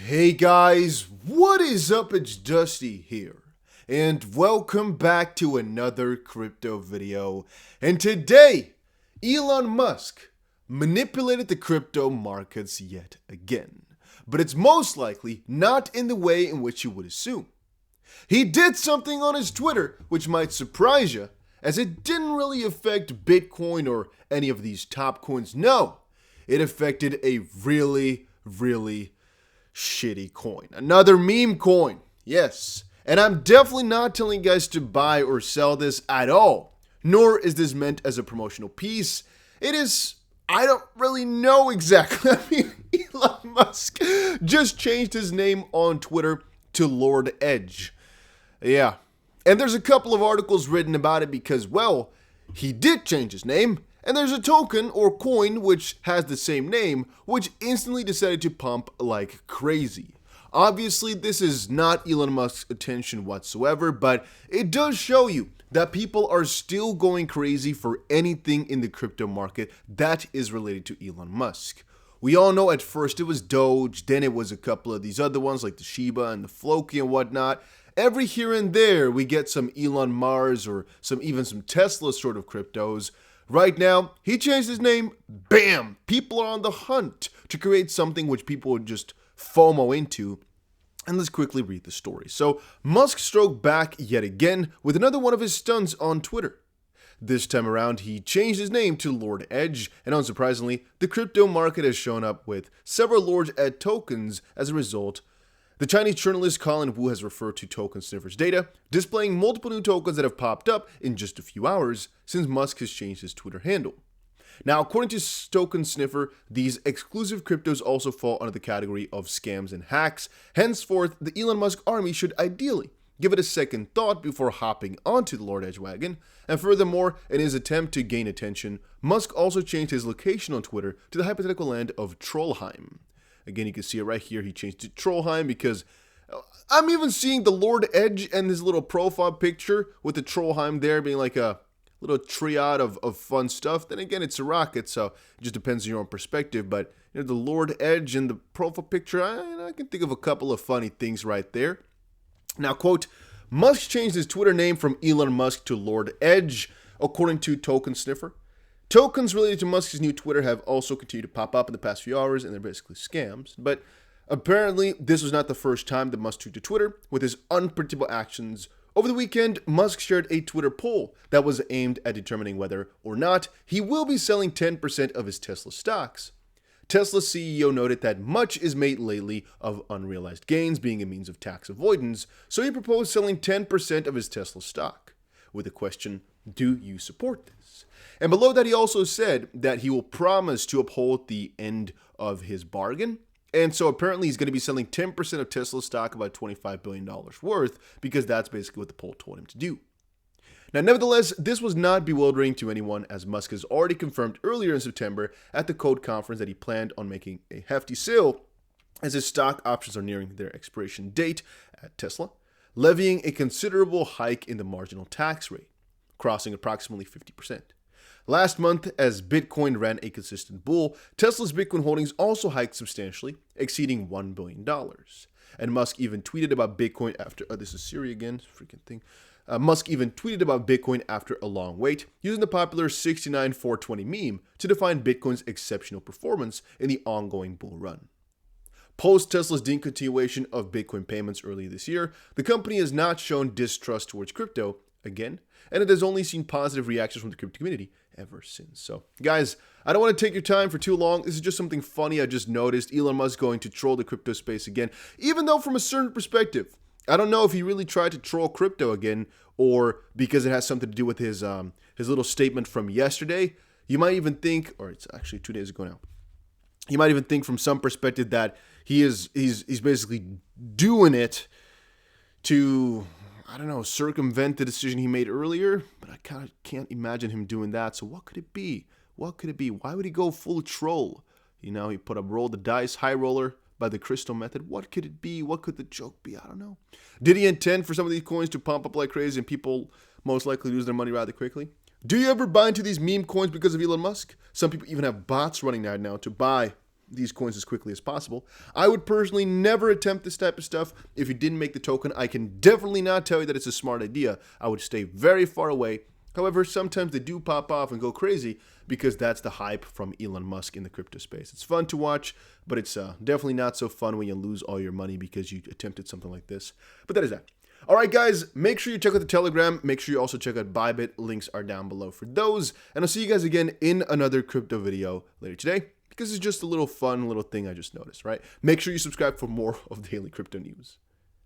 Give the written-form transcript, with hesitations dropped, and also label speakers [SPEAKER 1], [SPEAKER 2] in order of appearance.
[SPEAKER 1] Hey guys, what is up? It's Dusty here, and welcome back to another crypto video. And today, Elon Musk manipulated the crypto markets yet again, but it's most likely not in the way in which you would assume. He did something on his Twitter which might surprise you, as it didn't really affect Bitcoin or any of these top coins. No, it affected a really shitty coin. Another meme coin. Yes. And I'm definitely not telling you guys to buy or sell this at all. Nor is this meant as a promotional piece. It is, I don't really know exactly. I mean, Elon Musk just changed his name on Twitter to Lord Edge. Yeah. And there's a couple of articles written about it because, well, he did change his name. And there's a token or coin which has the same name, which instantly decided to pump like crazy. Obviously, this is not Elon Musk's attention whatsoever, but it does show you that people are still going crazy for anything in the crypto market that is related to Elon Musk. We all know at first it was Doge, then it was a couple of these other ones like the Shiba and the Floki and whatnot. Every here and there, we get some Elon Mars or even some Tesla sort of cryptos. Right now, he changed his name, bam! People are on the hunt to create something which people would just FOMO into. And let's quickly read the story. So, Musk struck back yet again with another one of his stunts on Twitter. This time around, he changed his name to Lord Edge, and unsurprisingly, the crypto market has shown up with several Lord Edge tokens as a result. The Chinese journalist Colin Wu has referred to Token Sniffer's data, displaying multiple new tokens that have popped up in just a few hours since Musk has changed his Twitter handle. Now, according to Token Sniffer, these exclusive cryptos also fall under the category of scams and hacks. Henceforth, the Elon Musk army should ideally give it a second thought before hopping onto the Lord Edge wagon. And furthermore, in his attempt to gain attention, Musk also changed his location on Twitter to the hypothetical land of Trollheim. Again, you can see it right here. He changed it to Trollheim because I'm even seeing the Lord Edge and his little profile picture with the Trollheim there being like a little triad of fun stuff. Then again, it's a rocket, so it just depends on your own perspective. But you know, the Lord Edge and the profile picture, I can think of a couple of funny things right there. Now, quote, Musk changed his Twitter name from Elon Musk to Lord Edge, according to Token Sniffer. Tokens related to Musk's new Twitter have also continued to pop up in the past few hours, and they're basically scams. But apparently, this was not the first time that Musk took to Twitter with his unpredictable actions. Over the weekend, Musk shared a Twitter poll that was aimed at determining whether or not he will be selling 10% of his Tesla stocks. Tesla CEO noted that much is made lately of unrealized gains being a means of tax avoidance, so he proposed selling 10% of his Tesla stock. With the question, do you support this? And below that, he also said that he will promise to uphold the end of his bargain. And so apparently he's going to be selling 10% of Tesla stock, about $25 billion worth, because that's basically what the poll told him to do. Now, nevertheless, this was not bewildering to anyone, as Musk has already confirmed earlier in September at the Code Conference that he planned on making a hefty sale as his stock options are nearing their expiration date at Tesla, levying a considerable hike in the marginal tax rate, crossing approximately 50%. Last month, as Bitcoin ran a consistent bull, Tesla's Bitcoin holdings also hiked substantially, exceeding $1 billion. And Musk even tweeted about Bitcoin after, this is Siri again, freaking thing. Musk even tweeted about Bitcoin after a long wait, using the popular 69420 meme to define Bitcoin's exceptional performance in the ongoing bull run. Post Tesla's discontinuation of Bitcoin payments earlier this year, the company has not shown distrust towards crypto again, and it has only seen positive reactions from the crypto community ever since. So, guys, I don't want to take your time for too long. This is just something funny I just noticed. Elon Musk going to troll the crypto space again, even though from a certain perspective, I don't know if he really tried to troll crypto again or because it has something to do with his little statement from yesterday. You might even think, or it's actually 2 days ago now, you might even think from some perspective that he's basically doing it to, I don't know, circumvent the decision he made earlier, but I kind of can't imagine him doing that. So what could it be? What could it be? Why would he go full troll? You know, he put up roll the dice, high roller by the crystal method. What could it be? What could the joke be? I don't know. Did he intend for some of these coins to pump up like crazy and people most likely lose their money rather quickly? Do you ever buy into these meme coins because of Elon Musk? Some people even have bots running that now to buy these coins as quickly as possible. I would personally never attempt this type of stuff if you didn't make the token. I can definitely not tell you that it's a smart idea. I would stay very far away. However, sometimes they do pop off and go crazy because that's the hype from Elon Musk in the crypto space. It's fun to watch, but it's definitely not so fun when you lose all your money because you attempted something like this. But that is that. All right, guys, make sure you check out the Telegram. Make sure you also check out Bybit. Links are down below for those. And I'll see you guys again in another crypto video later today because it's just a little fun little thing I just noticed, right? Make sure you subscribe for more of daily crypto news.